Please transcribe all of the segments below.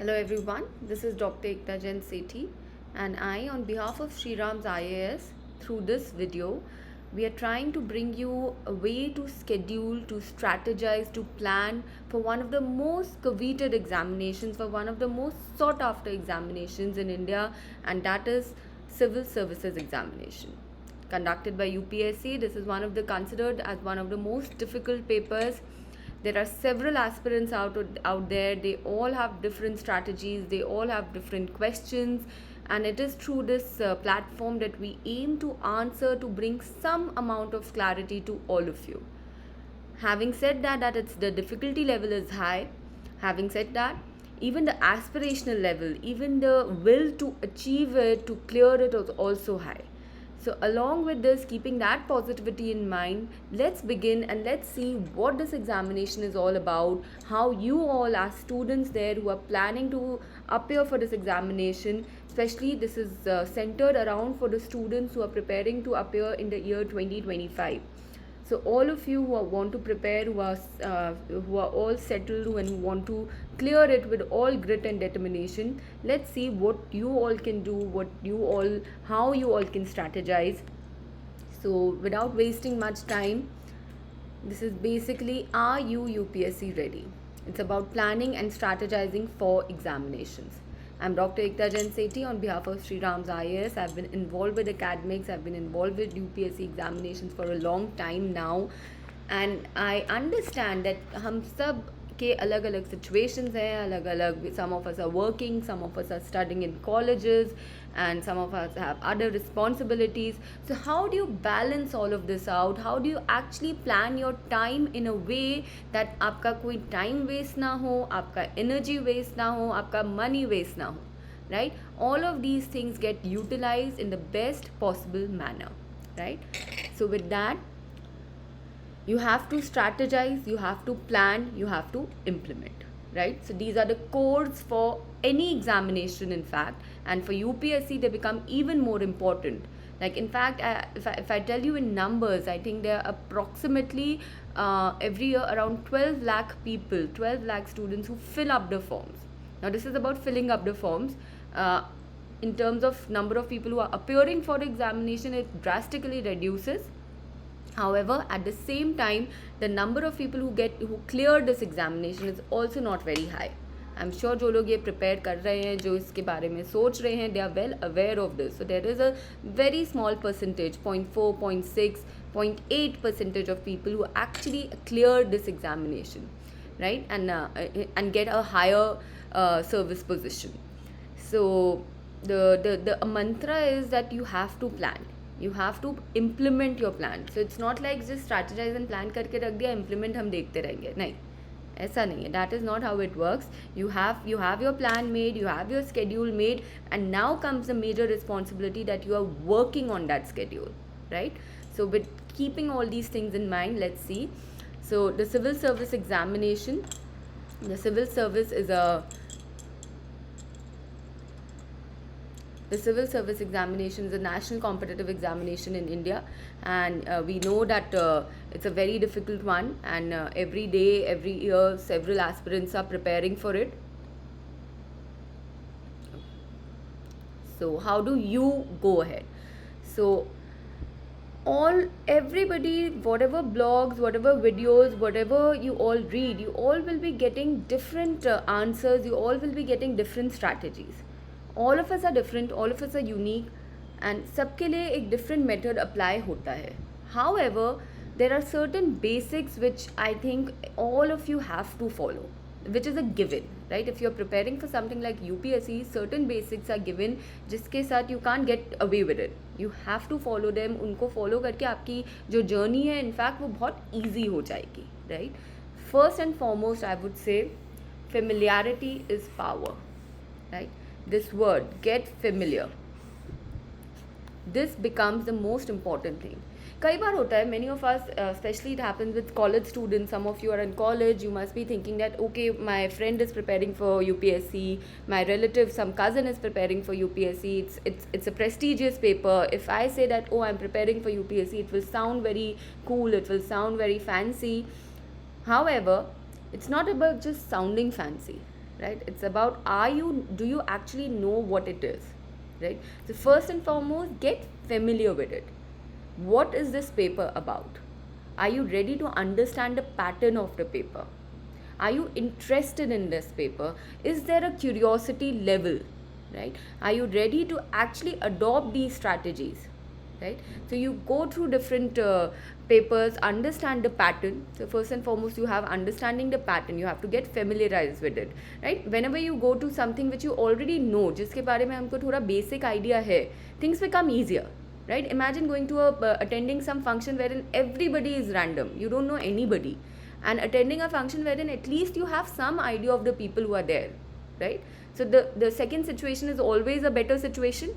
Hello everyone, this is Dr. Ekta Jain Sethi, and I, on behalf of Shriram's IAS, through this video, we are trying to bring you a way to schedule, to strategize, to plan for one of the most coveted examinations, for one of the most sought after examinations in India, and that is Civil Services Examination. Conducted by UPSC, this is one of the considered as one of the most difficult papers. There are several aspirants out there. They all have different strategies, they all have different questions, and it is through this platform that we aim to answer, to bring some amount of clarity to all of you. Having said that it's the difficulty level is high. Having said that, even the aspirational level, even the will to achieve it, to clear it, is also high. So, along with this, keeping that positivity in mind, let's begin and let's see what this examination is all about. How you all, as students there who are planning to appear for this examination, especially this is centered around for the students who are preparing to appear in the year 2025. So all of you who want to prepare, who are all settled and who want to clear it with all grit and determination, let's see what you all can do, how you all can strategize. So without wasting much time, this is basically, are you UPSC ready? It's about planning and strategizing for examinations. I'm Dr. Ekta Jain Sethi on behalf of Shriram's IAS. I've been involved with academics, I've been involved with UPSC examinations for a long time now, and I understand that हम सब के अलग अलग situations हैं, अलग अलग, some of us are working, some of us are studying in colleges, and some of us have other responsibilities. So how do you balance all of this out? How do you actually plan your time in a way that आपका कोई time waste ना हो, आपका energy waste ना हो, आपका money waste ना हो, right? All of these things get utilized in the best possible manner, right? So with that, you have to strategize, you have to plan, you have to implement, right? So these are the codes for any examination, in fact, and for UPSC they become even more important. Like, in fact, if I tell you in numbers, I think there are approximately every year around 12 lakh people, 12 lakh students who fill up the forms. Now this is about filling up the forms. In terms of number of people who are appearing for the examination, it drastically reduces. However, at the same time, the number of people who clear this examination is also not very high. I'm sure जो लोग ये prepare कर रहे हैं, जो इसके बारे में सोच रहे हैं, they are well aware of this. So there is a very small percentage, 0.4, 0.6, 0.8% of people who actually clear this examination, right? And get a higher service position. So the mantra is that you have to plan. You have to implement your plan. So it's not like just strategize and plan करके रख दिया, implement हम देखते रहेंगे, नहीं, ऐसा नहीं है. That is not how it works. You have your plan made, you have your schedule made, and now comes the major responsibility that you are working on that schedule, right? So with keeping all these things in mind, let's see. So the civil service examination, the civil service is a The civil service examination is a national competitive examination in India, and we know that it's a very difficult one, and every day, every year, several aspirants are preparing for it. So how do you go ahead? So everybody, whatever blogs, whatever videos, whatever you all read, you all will be getting different answers, you all will be getting different strategies. All of us are different, all of us are unique, and सबके लिए एक different method apply होता है. However, there are certain basics which I think all of you have to follow, which is a given, right? If you're preparing for something like UPSC, certain basics are given जिसके साथ you can't get away with it. You have to follow them. उनको follow करके आपकी जो journey है, in fact, वो बहुत easy हो जाएगी, right? First and foremost, I would say familiarity is power, right? This word, get familiar, this becomes the most important thing. कई बार होता है, many of us, especially it happens with college students, some of you are in college, you must be thinking that, okay, my friend is preparing for UPSC, my relative, some cousin is preparing for UPSC, it's a prestigious paper. If I say that, oh, I'm preparing for UPSC, it will sound very cool, it will sound very fancy. However, it's not about just sounding fancy. right? It's about do you actually know what it is, right? So first and foremost, get familiar with it. What is this paper about? Are you ready to understand the pattern of the paper? Are you interested in this paper? Is there a curiosity level, right? Are you ready to actually adopt these strategies, right? So you go through different papers, understand the pattern. So first and foremost, you have understanding the pattern. You have to get familiarized with it, right? Whenever you go to something which you already know, जिसके बारे में हमको थोड़ा basic idea है, things become easier, right? Imagine going to attending some function wherein everybody is random. You don't know anybody, and attending a function wherein at least you have some idea of the people who are there, right? So the second situation is always a better situation,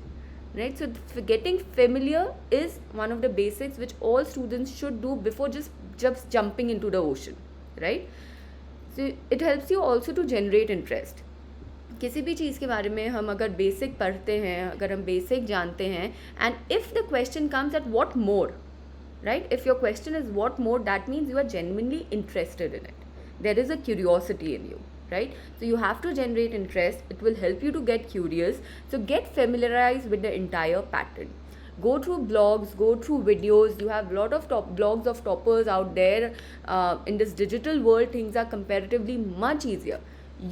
right? So getting familiar is one of the basics which all students should do before just jumping into the ocean, right? So it helps you also to generate interest. किसी भी चीज़ के बारे में हम अगर basic पढ़ते हैं, अगर हम बेसिक जानते हैं, and if the question comes at what more, right? If your question is what more, that means you are genuinely interested in it. There is a curiosity in you, right? So you have to generate interest. It will help you to get curious. So get familiarized with the entire pattern. Go through blogs, go through videos. You have a lot of blogs of toppers out there. In this digital world, things are comparatively much easier.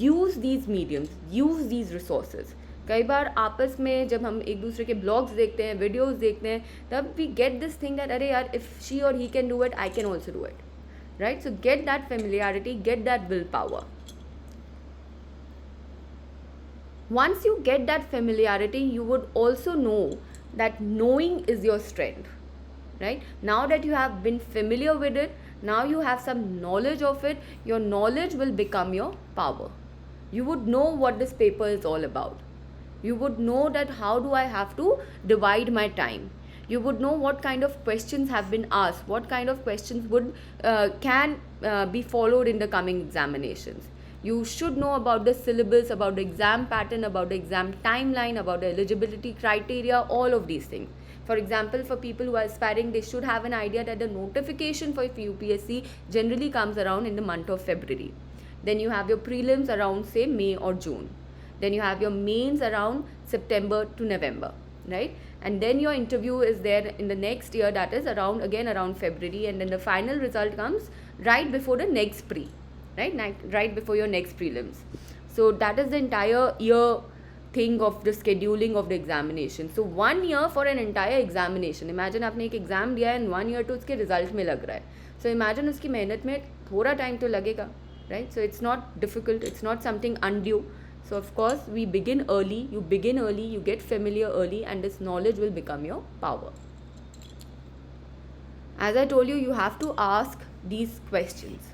Use these mediums, use these resources. कई बार आपस में जब हम एक दूसरे के blogs देखते हैं, वीडियोस देखते हैं, तब we get this thing that अरे यार, इफ़ शी और he can do it, I can also do it, right? So get that familiarity, get that will power. Once you get that familiarity, you would also know that knowing is your strength, right? Now that you have been familiar with it, now you have some knowledge of it, your knowledge will become your power. You would know what this paper is all about. You would know that how do I have to divide my time. You would know what kind of questions have been asked, what kind of questions can be followed in the coming examinations. You should know about the syllabus, about the exam pattern, about the exam timeline, about the eligibility criteria, all of these things. For example, for people who are aspiring, they should have an idea that the notification for UPSC generally comes around in the month of February. Then you have your prelims around, say, May or June. Then you have your mains around September to November, right? And then your interview is there in the next year, that is around February, and then the final result comes right before the next pre, right before your next prelims. So that is the entire year thing of the scheduling of the examination. So 1 year for an entire examination. Imagine आपने एक exam दिया है and 1 year तो उसके result में लग रहा है. So imagine उसकी मेहनत में थोड़ा time तो लगेगा, right? So it's not difficult, it's not something undue. So of course we begin early, you get familiar early, and this knowledge will become your power. As I told you, you have to ask these questions.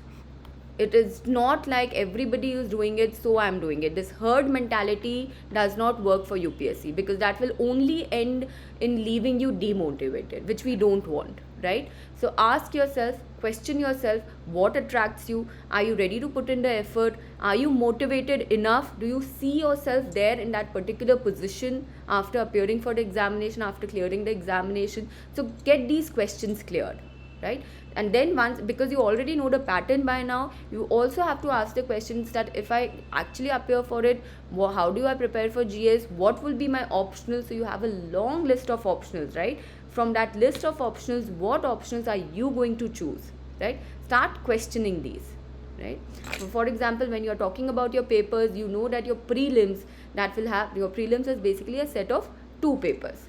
It is not like everybody is doing it, so I am doing it. This herd mentality does not work for UPSC, because that will only end in leaving you demotivated, which we don't want, right? So ask yourself, question yourself, what attracts you? Are you ready to put in the effort? Are you motivated enough? Do you see yourself there in that particular position after appearing for the examination, after clearing the examination? So get these questions cleared, right? And then once, because you already know the pattern by now, you also have to ask the questions that if I actually appear for it, how do I prepare for GS? What will be my optionals? So you have a long list of optionals, right? From that list of optionals, what optionals are you going to choose, right? Start questioning these, right? So for example, when you are talking about your papers, you know that your prelims, your prelims is basically a set of 2 papers.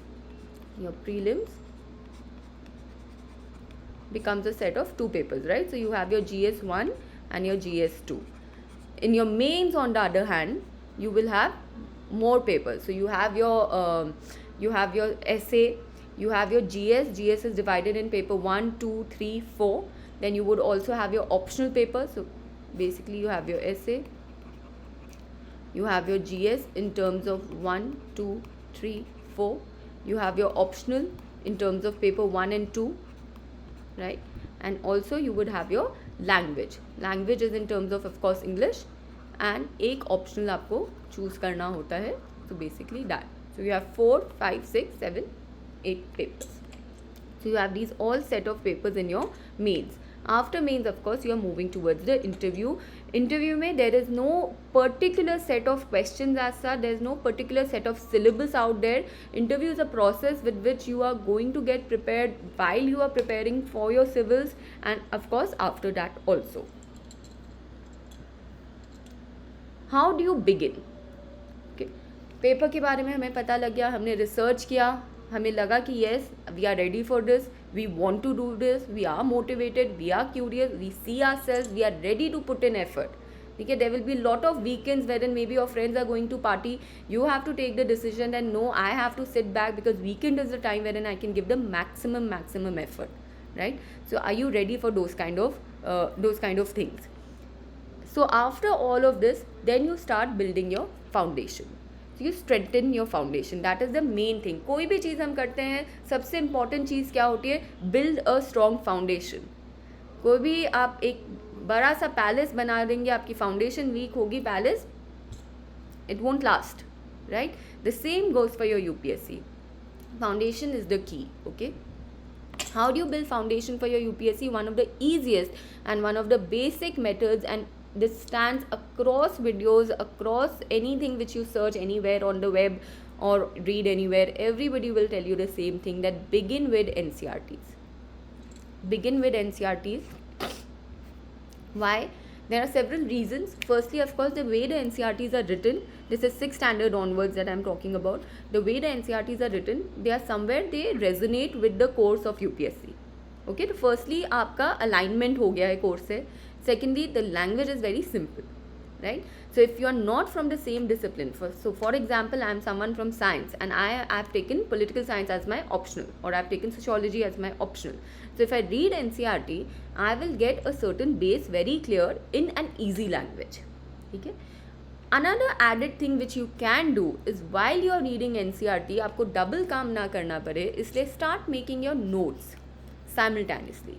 Your prelims becomes a set of 2 papers, right? So you have your GS1 and your GS2. In your mains, on the other hand, you will have more papers. So you have your essay, you have your GS. GS is divided in paper 1, 2, 3, 4. Then you would also have your optional papers. So basically you have your essay, you have your GS in terms of 1, 2, 3, 4. You have your optional in terms of paper 1 and 2. Right? And also you would have your language. Language is in terms of course English, and एक optional आपको choose करना होता है. So basically that. So you have 4, 5, 6, 7, 8 papers. So you have these all set of papers in your mains. After mains, of course, you are moving towards the interview. Interview mein there is no particular set of questions as such. There is no particular set of syllabus out there. Interview is a process with which you are going to get prepared while you are preparing for your civils, and of course after that also. How do you begin? Okay, paper के बारे में हमें पता लग गया, हमने research किया, हमें लगा कि yes we are ready for this, we want to do this, we are motivated, we are curious, we see ourselves, we are ready to put in effort. ठीक है, there will be lot of weekends wherein maybe your friends are going to party, you have to take the decision and no I have to sit back because weekend is the time where N I can give the maximum effort, right? So are you ready for those kind of things? So after all of this, then you start building your foundation. So you strengthen your foundation. That is the main thing. कोई भी चीज़ हम करते हैं, सबसे important चीज़ क्या होती है? Build a strong foundation. कोई भी आप एक बड़ा सा पैलेस बना देंगे, आपकी foundation weak होगी, palace it won't last, right? The same goes for your UPSC. Foundation is the key, okay? How do you build foundation for your UPSC? One of the easiest and one of the basic methods, and this stands across videos, across anything which you search anywhere on the web or read anywhere, everybody will tell you the same thing, that begin with NCRTs. Begin with NCRTs. Why? There are several reasons. Firstly, of course, the way the NCRTs are written, this is 6th standard onwards that I am talking about. The way the NCRTs are written, they are somewhere they resonate with the course of UPSC. Okay, so firstly, आपका alignment हो गया है course से. Secondly, the language is very simple, right? So if you are not from the same discipline, for example, I am someone from science and I have taken political science as my optional, or I have taken sociology as my optional. So if I read NCRT, I will get a certain base very clear in an easy language. Okay? Another added thing which you can do is, while you are reading NCRT, आपको double काम ना करना पड़े, इसलिए start making your notes simultaneously.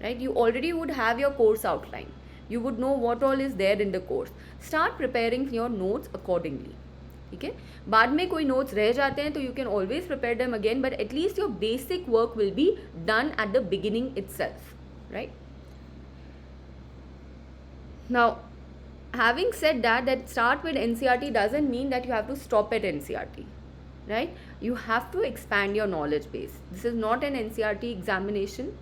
Right? You already would have your course outline. You would know what all is there in the course. Start preparing your notes accordingly. ठीक है, बाद में कोई notes रह जाते हैं तो you can always prepare them again, but at least your basic work will be done at the beginning itself, right? Now, having said that start with NCRT doesn't mean that you have to stop at NCRT, right? You have to expand your knowledge base. This is not an NCRT examination.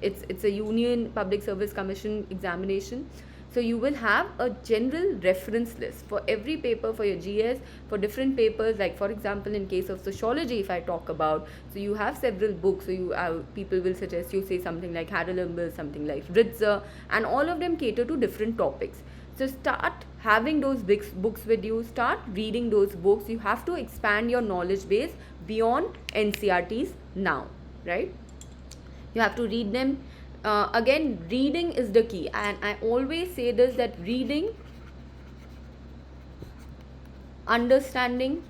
It's a Union Public Service Commission examination. So you will have a general reference list for every paper, for your GS, for different papers. Like for example, in case of sociology, if I talk about, so you have several books. So you people will suggest you say something like Haralambal, something like Ritzer, and all of them cater to different topics. So start having those books with you. Start reading those books. You have to expand your knowledge base beyond NCRTs now, right? You have to read them. Again, reading is the key, and I always say this, that reading, understanding,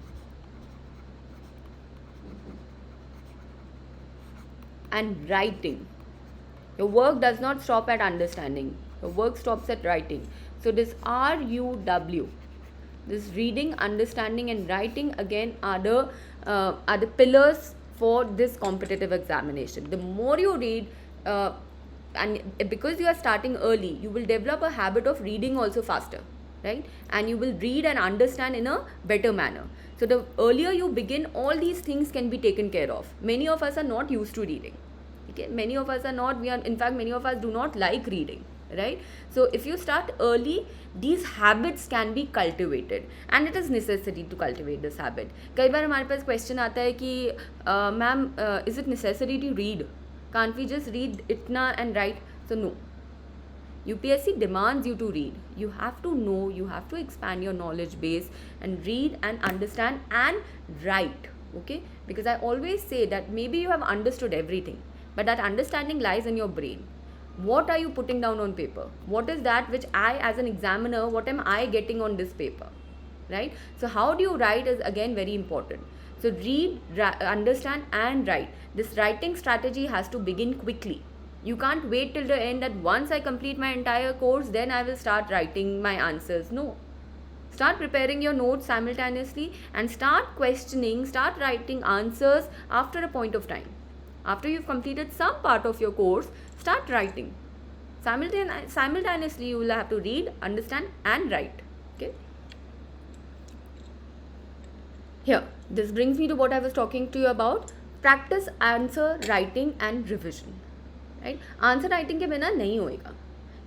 and writing. Your work does not stop at understanding. Your work stops at writing. So this RUW, this reading, understanding, and writing again are the pillars for this competitive examination. The more you read, and because you are starting early, you will develop a habit of reading also faster, right? And you will read and understand in a better manner. So the earlier you begin, all these things can be taken care of. Many of us are not used to reading. Okay, many of us are not. In fact, many of us do not like reading, right? So if you start early, these habits can be cultivated, and it is necessary to cultivate this habit. कई बार हमारे पास question आता है कि ma'am, is it necessary to read? Can't we just read itna and write? So no. UPSC demands you to read. You have to know, you have to expand your knowledge base and read and understand and write. Okay? Because I always say that maybe you have understood everything, but that understanding lies in your brain. What are you putting down on paper? What is that which I, as an examiner, what am I getting on this paper? Right? So how do you write is again very important. So read, understand and write. This writing strategy has to begin quickly. You can't wait till the end that once I complete my entire course, then I will start writing my answers. No. Start preparing your notes simultaneously and start questioning, start writing answers after a point of time. After you've completed some part of your course, start writing. Simultaneously you will have to read, understand and write. Okay. Here, this brings me to what I was talking to you about. Practice answer writing and revision. Right? Answer writing के बिना नहीं होएगा,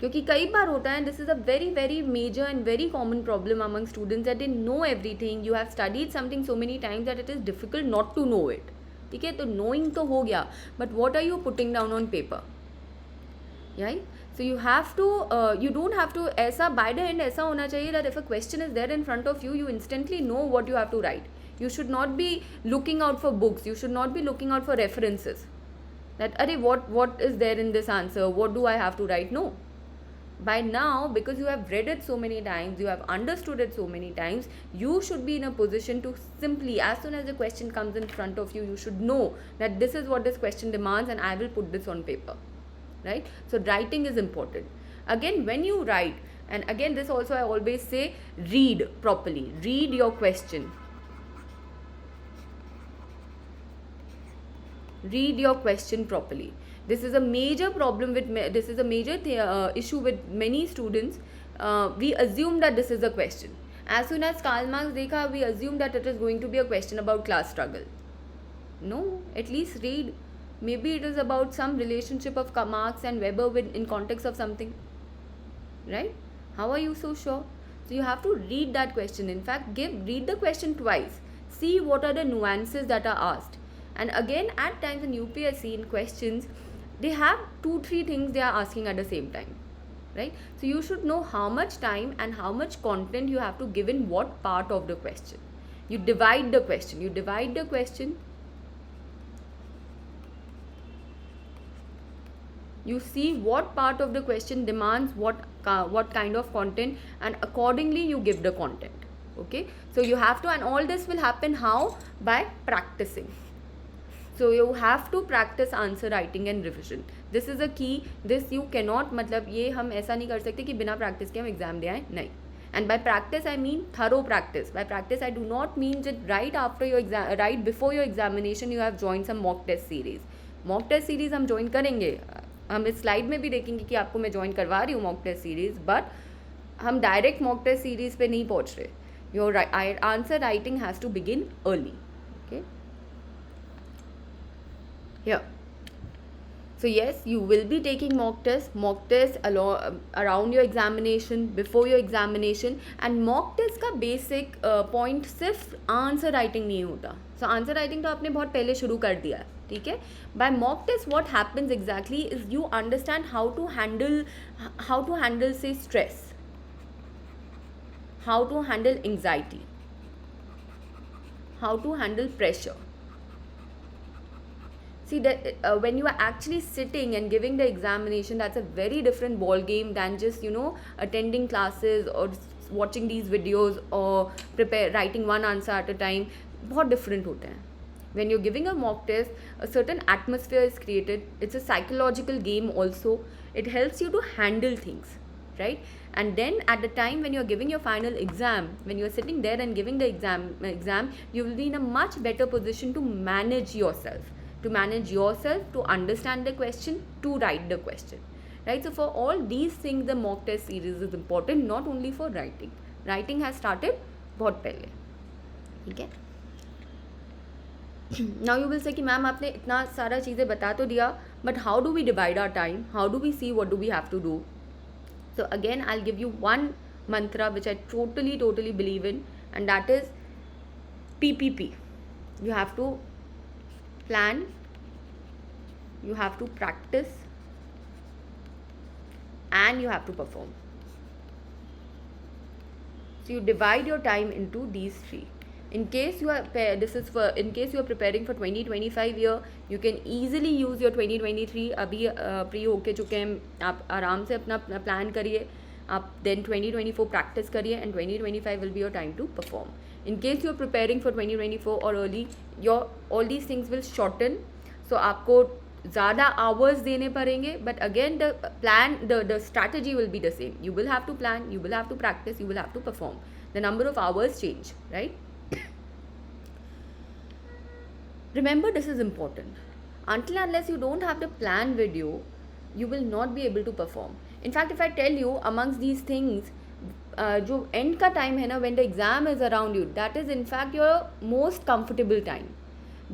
क्योंकि कई बार होता है, this is a very very major and very common problem among students that they know everything, you have studied something so many times that it is difficult not to know it. ठीक है, तो knowing तो हो गया, but what are you putting down on paper. Right, so you have to, you don't have to, ऐसा by the end ऐसा होना चाहिए that if a question is there in front of you, you instantly know what you have to write. You should not be looking out for books, you should not be looking out for references, that arey what is there in this answer, what do I have to write. No, by now, because you have read it so many times, you have understood it so many times, you should be in a position to simply, as soon as the question comes in front of you, you should know that this is what this question demands and I will put this on paper. Right, so writing is important. Again, when you write, and again this also I always say, read properly, read your question. Read your question properly. This is a major problem with this is a major issue with many students. We assume that this is a question. As soon as Karl Marx dekha, we assume that it is going to be a question about class struggle. No, at least read. Maybe it is about some relationship of Marx and Weber in context of something. Right? How are you so sure? So you have to read that question. In fact, read the question twice. See what are the nuances that are asked. And again, at times in UPSC, in questions, they have 2-3 things they are asking at the same time. Right? So you should know how much time and how much content you have to give in what part of the question. You divide the question. You see what part of the question demands what kind of content, and accordingly you give the content. Okay? So you have to, and all this will happen how? By practicing. So you have to practice answer writing and revision. This is a key. This you cannot, मतलब ये हम ऐसा नहीं कर सकते कि बिना practice के हम exam दे आए, नहीं. And by practice I mean thorough practice. By practice I do not mean that right after your exam, right before your examination you have joined some mock test series. Mock test series हम join करेंगे, हम इस slide में भी देखेंगे कि आपको मैं join करवा रही हूँ mock test series, but हम direct mock test series पे नहीं पहुँच रहे. Your answer writing has to begin early. Okay. Here, so yes, you will be taking mock test around your examination, before your examination, and mock test का basic point सिर्फ answer writing नहीं होता. So answer writing तो आपने बहुत पहले शुरू कर दिया है, ठीक है. By mock test what happens exactly is you understand how to handle say stress, how to handle anxiety, how to handle pressure. See that when you are actually sitting and giving the examination, that's a very different ball game than just attending classes or watching these videos or writing one answer at a time. बहुत different होते हैं. When you're giving a mock test, a certain atmosphere is created. It's a psychological game also. It helps you to handle things, right? And then at the time when you're giving your final exam, when you're sitting there and giving the exam, you will be in a much better position to manage yourself. To understand the question, to write the question, right? So for all these things, the mock test series is important, not only for writing. Writing has started बहुत पहले, ठीक है. Now you will say कि ma'am आपने इतना सारा चीज़ें बता तो दिया, but how do we divide our time? How do we see what do we have to do? So again, I'll give you one mantra which I totally believe in, and that is PPP. You have to plan, you have to practice, and you have to perform. So you divide your time into these three. In case you are preparing for 2025 year, you can easily use your 2023. अभी pre होके चुके हैं, आप आराम से अपना plan करिए, आप then 2024 practice करिए, and 2025 will be your time to perform. In case you are preparing for 2024 or early, all these things will shorten. So आपको ज़्यादा hours देने पड़ेंगे, but again the strategy will be the same. You will have to plan, you will have to practice, you will have to perform. The number of hours change, right? Remember, this is important. Until unless you don't have the plan video, you will not be able to perform. In fact if I tell you amongst these things, जो end का time है ना, when the exam is around you, that is in fact your most comfortable time,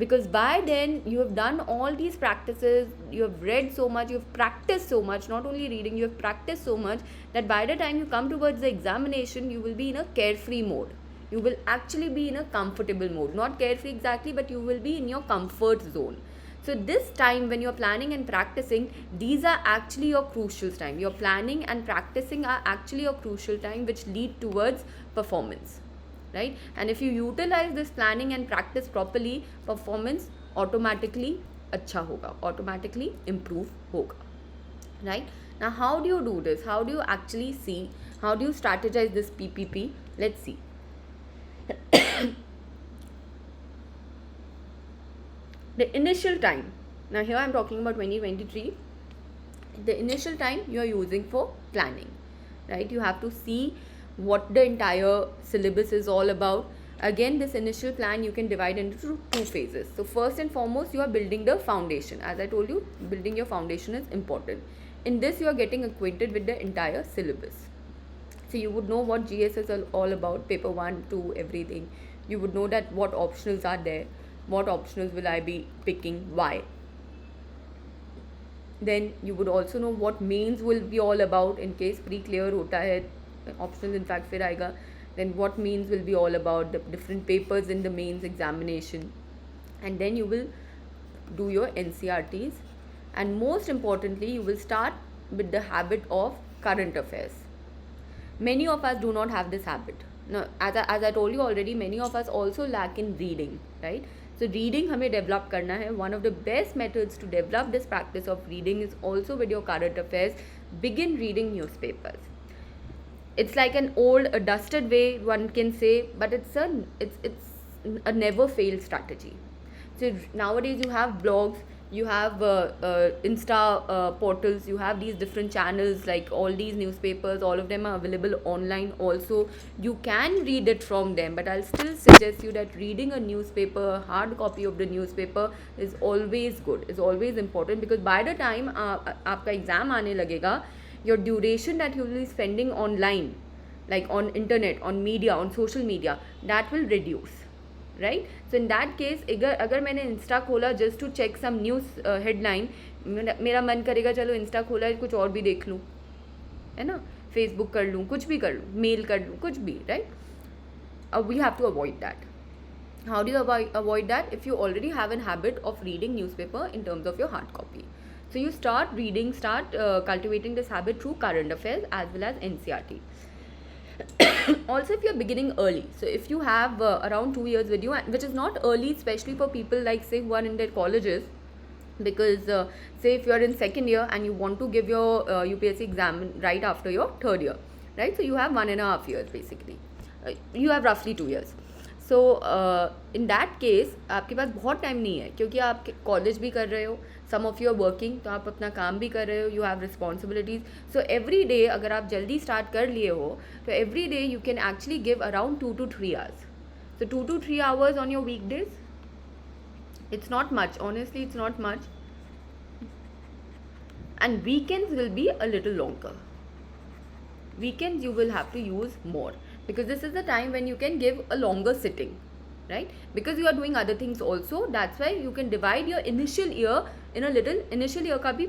because by then you have done all these practices, you have read so much, you have practiced so much, not only reading, you have practiced so much that by the time you come towards the examination, you will be in a carefree mode, you will actually be in a comfortable mode, not carefree exactly, but you will be in your comfort zone. So this time when you're planning and practicing, these are actually your crucial time. Your planning and practicing are actually your crucial time, which lead towards performance, right? And if you utilize this planning and practice properly, performance automatically अच्छा होगा, automatically improve होगा, right? Now how do you do this? How do you actually see? How do you strategize this PPP? Let's see. The initial time, now here I'm talking about 2023, the initial time you are using for planning, right? You have to see what the entire syllabus is all about. Again, this initial plan you can divide into two phases. So first and foremost, you are building the foundation. As I told you, building your foundation is important. In this, you are getting acquainted with the entire syllabus. So you would know what GS is all about, paper 1, 2, everything. You would know that what optionals are there, what optionals will I be picking, why. Then you would also know what mains will be all about in case pre-clear hota hai, optional in fact फिर आएगा. Then what mains will be all about, the different papers in the mains examination, and then you will do your NCRTs, and most importantly you will start with the habit of current affairs. Many of us do not have this habit. Now, as I told you already, many of us also lack in reading, right? So reading हमें develop करना है. One of the best methods to develop this practice of reading is also with your current affairs. Begin reading newspapers. It's like an old, a dusted way, one can say, but it's a never fail strategy. So nowadays you have blogs, you have Insta portals, you have these different channels, like all these newspapers, all of them are available online also. You can read it from them, but I'll still suggest you that reading a newspaper, hard copy of the newspaper is always good, is always important, because by the time आपका exam आने लगेगा, your duration that you will be spending online, like on internet, on media, on social media, that will reduce, right? So in that case, अगर मैंने Insta खोला just to check some news headline, मेरा मन करेगा चलो Insta खोला है कुछ और भी देख लूँ, है ना, फेसबुक कर लूँ, कुछ भी कर लूँ, मेल कर लूँ, कुछ भी, right? We have to avoid that. How do you avoid that? If you already have a habit of reading newspaper in terms of your hard copy. So you start reading, cultivating this habit through current affairs as well as NCRT. Also, if you're beginning early, so if you have around 2 years with you, which is not early, especially for people like say who are in their colleges, because say if you're in second year and you want to give your UPSC exam right after your third year, right? So you have 1.5 years basically. You have roughly 2 years. So in that case आपके पास बहुत time नहीं है, क्योंकि आप college भी कर रहे हो, सम ऑफ यू आर वर्किंग, तो आप अपना काम भी कर रहे हो, you have responsibilities. So every day अगर आप जल्दी स्टार्ट कर लिए हो तो every day you can actually give around 2 to 3 hours. So 2 to 3 hours on your weekdays, it's not much, honestly it's not much, and weekends will be a little longer. Weekends you will have to use more, because this is the time when you can give a longer sitting, right? Because you are doing other things also, that's why you can divide your initial year in a little. Initial year का भी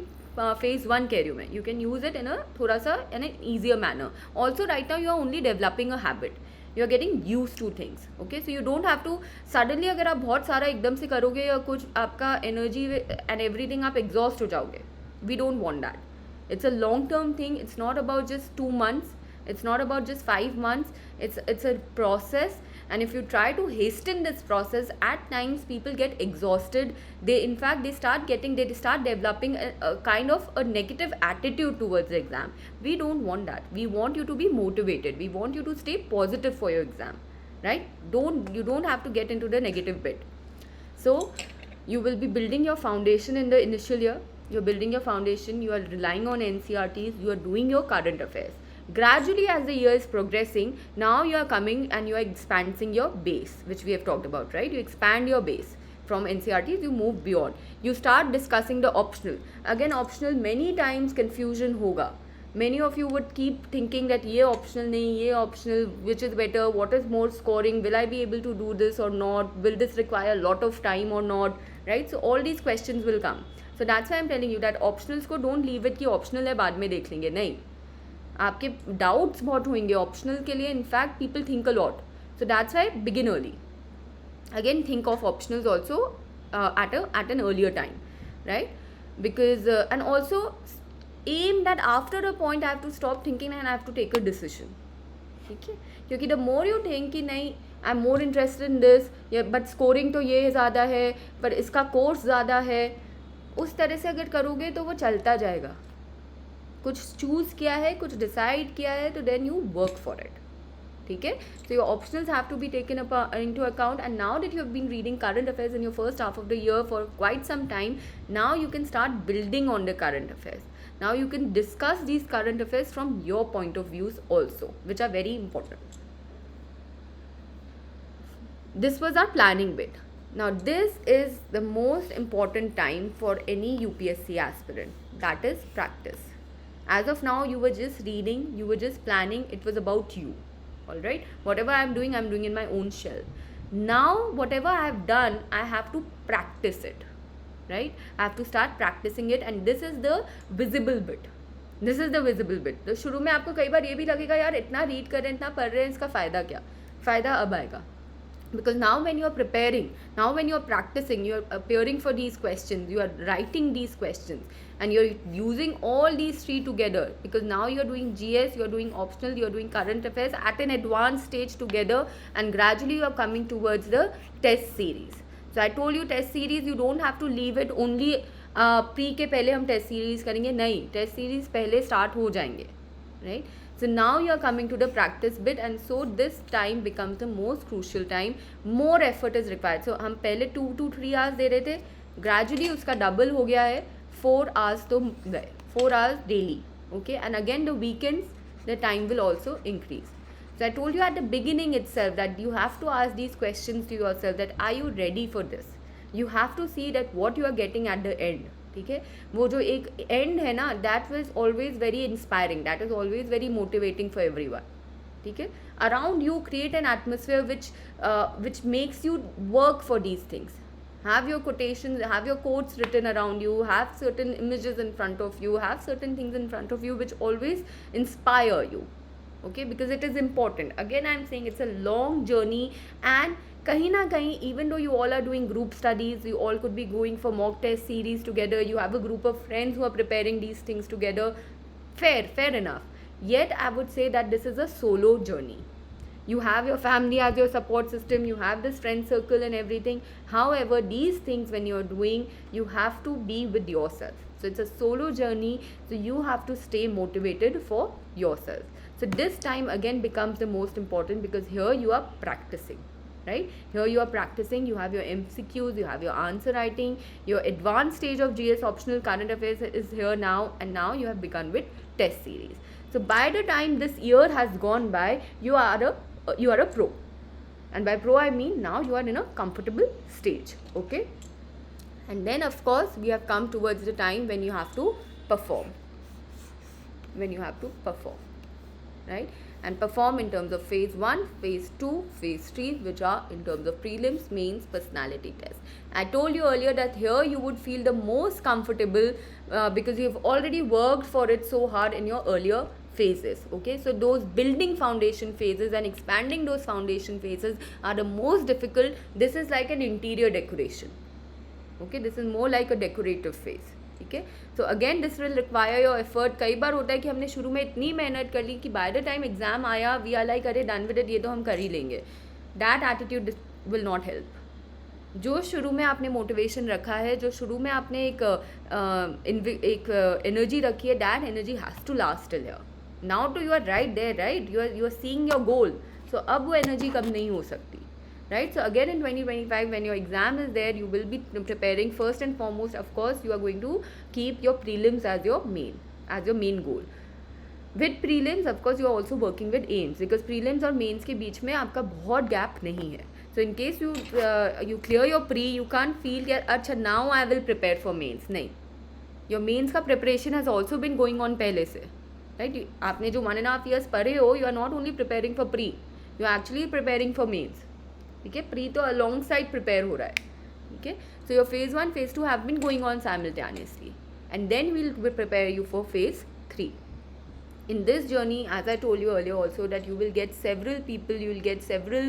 phase 1 कह रही हूँ मैं, you can use it in a थोड़ा सा in an easier manner. Also right now you are only developing a habit, you are getting used to things, okay? So you don't have to suddenly, अगर आप बहुत सारा एकदम से करोगे या कुछ, आपका energy and everything आप exhaust हो जाओगे. We don't want that. It's a long term thing. It's not about just 2 months, it's not about just 5 months, it's a process. And if you try to hasten this process, at times people get exhausted. They start developing a kind of a negative attitude towards the exam. We don't want that. We want you to be motivated, we want you to stay positive for your exam, right? You don't have to get into the negative bit. So you will be building your foundation in the initial year. You're building your foundation, you are relying on NCRTs, you are doing your current affairs. Gradually, as the year is progressing, now you are coming and you are expanding your base, which we have talked about, right? You expand your base. From NCRTs, you move beyond. You start discussing the optional. Again, optional, many times confusion hoga. Many of you would keep thinking that ये optional नहीं, ये optional, which is better, what is more scoring, will I be able to do this or not, will this require a lot of time or not, right? So all these questions will come. So that's why I'm telling you that optionals को don't leave it कि optional है बाद में देख लेंगे, नहीं. आपके doubts बहुत होंगे optional के लिए. In fact, people think a lot. So that's why begin early. Again, think of optionals also at an earlier time, right? Because and also aim that after a point I have to stop thinking and I have to take a decision. ठीक है, क्योंकि the more you think कि नहीं I am more interested in this, या but scoring तो ये ज़्यादा है पर इसका कोर्स ज़्यादा है, उस तरह से अगर करोगे तो वो चलता जाएगा. कुछ चूज़ किया है, कुछ डिसाइड किया है, तो then you work for it. ठीक है, so your optionals have to be taken into account. And now that you have been reading current affairs in your first half of the year for quite some time, now you can start building on the current affairs. Now you can discuss these current affairs from your point of views also, which are very important. This was our planning bit. Now this is the most important time for any UPSC aspirant, that is practice. As of now you were just reading, you were just planning, it was about you. Alright, whatever I'm doing in my own shell. Now whatever I have done, I have to practice it, right? I have to start practicing it, and this is the visible bit. This is the visible bit. तो शुरू में आपको कई बार ये भी लगेगा यार इतना रीड कर रहे हैं, इतना पढ़ रहे हैं, इसका फ़ायदा क्या? फ़ायदा अब आएगा. Because now when you are preparing, now when you are practicing, you are appearing for these questions, you are writing these questions, and you are using all these three together, because now you are doing GS, you are doing optional, you are doing current affairs at an advanced stage together, and gradually you are coming towards the test series. So I told you test series, you don't have to leave it only pre के पहले हम test series करेंगे, नहीं, test series पहले start हो जाएंगे, right? So now you are coming to the practice bit, and so this time becomes the most crucial time. More effort is required. So हम पहले 2 to 3 hours दे रहे थे, gradually उसका double हो गया है, 4 hours तो गए, 4 hours daily. Okay, and again the weekends the time will also increase. So I told you at the beginning itself that you have to ask these questions to yourself, that are you ready for this? You have to see that what you are getting at the end. ठीक है, वो जो एक and है ना, that was always very inspiring, that is always very motivating for everyone. ठीक है, around you create an atmosphere which makes you work for these things. Have your quotations, have your quotes written around you, have certain images in front of you, have certain things in front of you which always inspire you. Okay, because it is important. Again I am saying it's a long journey, and कहीं ना कहीं, even though you all are doing group studies, you all could be going for mock test series together, you have a group of friends who are preparing these things together, fair enough. Yet I would say that this is a solo journey. You have your family as your support system, you have this friend circle and everything. However, these things when you're doing, you have to be with yourself. So it's a solo journey, so you have to stay motivated for yourself. So this time again becomes the most important, because here you are practicing. Right, here you are practicing, you have your MCQs, you have your answer writing, your advanced stage of GS optional current affairs is here now, and now you have begun with test series. So by the time this year has gone by, you are a pro, and by pro I mean now you are in a comfortable stage. Okay, and then of course we have come towards the time when you have to perform, right? And perform in terms of phase 1, phase 2, phase 3, which are in terms of prelims, mains, personality test. I told you earlier that here you would feel the most comfortable because you have already worked for it so hard in your earlier phases. Okay, so those building foundation phases and expanding those foundation phases are the most difficult. This is like an interior decoration. Okay, this is more like a decorative phase. ठीक है, so again this will require your effort. कई बार होता है कि हमने शुरू में इतनी मेहनत कर ली कि बाय द टाइम एग्जाम आया वी आर लाइक अरे डन विद इट, ये तो हम कर ही लेंगे. That attitude will not help. जो शुरू में आपने मोटिवेशन रखा है, जो शुरू में आपने एक एनर्जी रखी है, that energy has to last till here. Now to you are right there, right, you are seeing your goal, so अब वो एनर्जी कम नहीं हो सकती. Right, so again in 2025 when your exam is there, you will be preparing first and foremost, of course you are going to keep your prelims as your main goal. With prelims of course you are also working with aims, because prelims और mains के बीच में आपका बहुत gap नहीं है. So in case you clear your pre, you can't feel that अच्छा now I will prepare for mains. नहीं, your mains का preparation has also been going on पहले से. राइट. आपने जो 1.5 years पढ़े हो, you are not only preparing for pre, you are actually preparing for mains. ठीक है, प्री तो अलॉन्ग साइड प्रिपेयर हो रहा है. ठीक है, so your phase 1, phase 2 have been going on simultaneously, and then we'll prepare you for phase 3. In this journey, as I told you earlier also, that you will get several people, you will get several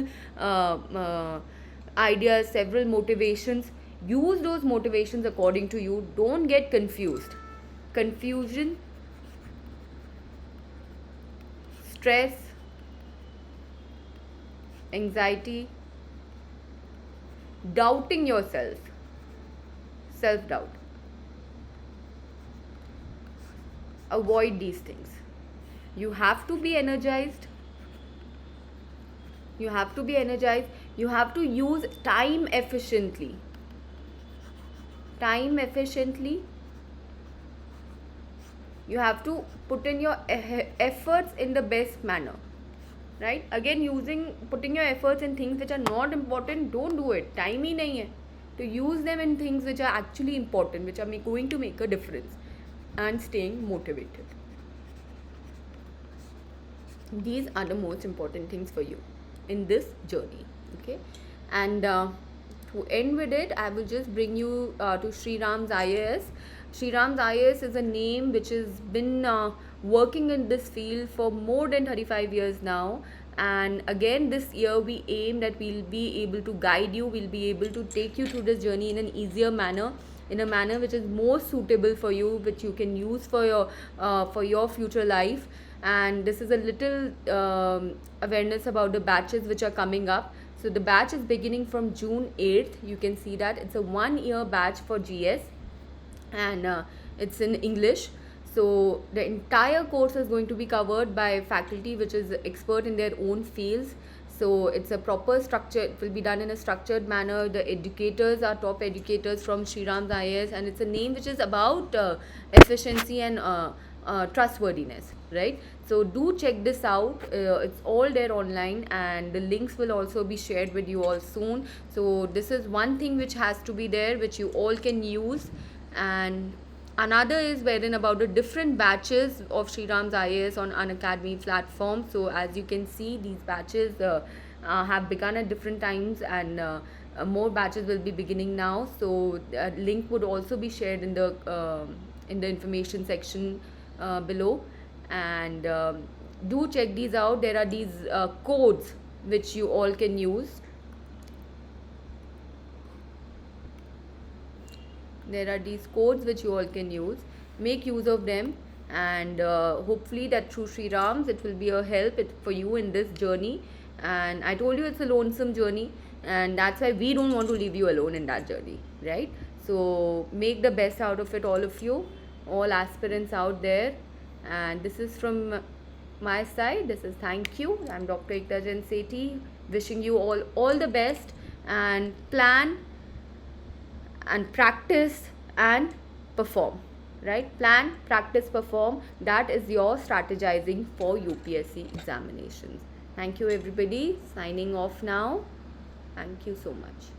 ideas, several motivations. Use those motivations according to you. Don't get confused. Confusion, stress, anxiety, doubting yourself, self-doubt. Avoid these things. You have to be energized. You have to be energized. You have to use time efficiently. Time efficiently. You have to put in your efforts in the best manner. Right? Again, putting your efforts in things which are not important, don't do it. Time ही नहीं है. To use them in things which are actually important, which are going to make a difference, and staying motivated. These are the most important things for you in this journey. Okay, and to end with it, I will just bring you to Shriram's IAS. Shriram's IAS is a name which has been working in this field for more than 35 years now. And again, this year we aim that we'll be able to guide you, we'll be able to take you through this journey in an easier manner, in a manner which is more suitable for you, which you can use for your future life. And this is a little awareness about the batches which are coming up. So the batch is beginning from June 8th. You can see that it's a 1-year batch for GS, and it's in English. So the entire course is going to be covered by faculty which is expert in their own fields. So it's a proper structure, it will be done in a structured manner. The educators are top educators from Shriram's IAS, and it's a name which is about efficiency and trustworthiness, right? So do check this out. It's all there online, and the links will also be shared with you all soon. So this is one thing which has to be there, which you all can use. And another is wherein about the different batches of Shriram's IAS on Unacademy platform. So as you can see, these batches have begun at different times, and more batches will be beginning now. So link would also be shared in the information section below. And do check these out. There are these codes which you all can use. There are these codes which you all can use. Make use of them, and hopefully that through Shriram's it will be a help for you in this journey. And I told you it's a lonesome journey, and that's why we don't want to leave you alone in that journey, right? So make the best out of it, all of you, all aspirants out there. And this is from my side. This is thank you. I'm Dr. Ekta Jain Sethi, wishing you all the best, and plan and practice and perform, right? Plan, practice, perform. That is your strategizing for UPSC examinations. Thank you everybody. Signing off now. Thank you so much.